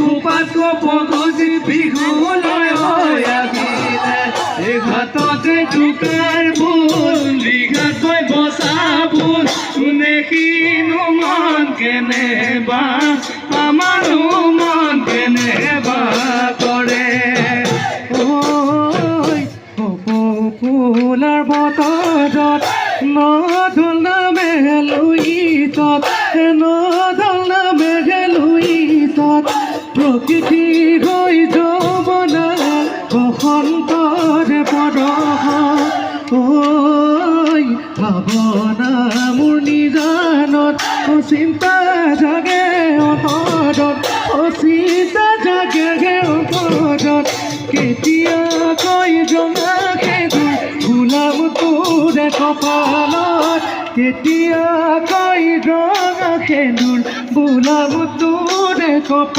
খোপাত কপগজি বিহুলৈ হৈ আহিলে ঘাটতে ঢুকাৰ ভুল দীঘাকৈ বচা ভুল কোনেখিনো মন কেনেবা আমাৰো মন কেনেবা কৰে ফুলাৰ বতৰত নধল নামে লুইতত নধল নামে লুইতত প্ৰকৃতি হৈ যৌৱনা বসন্তৰ পৰহ ভাৱনা মোৰ নিজানত চিন্তা জাগে অন্তৰত চিন্তা জাগে অন্তৰত কেতিয়াকৈ জমা খেদুৰ গোলাম তোৰে কপালত কেতিয়াকৈ ৰঙা খেদুৰ গোলাম তোৰে কপালত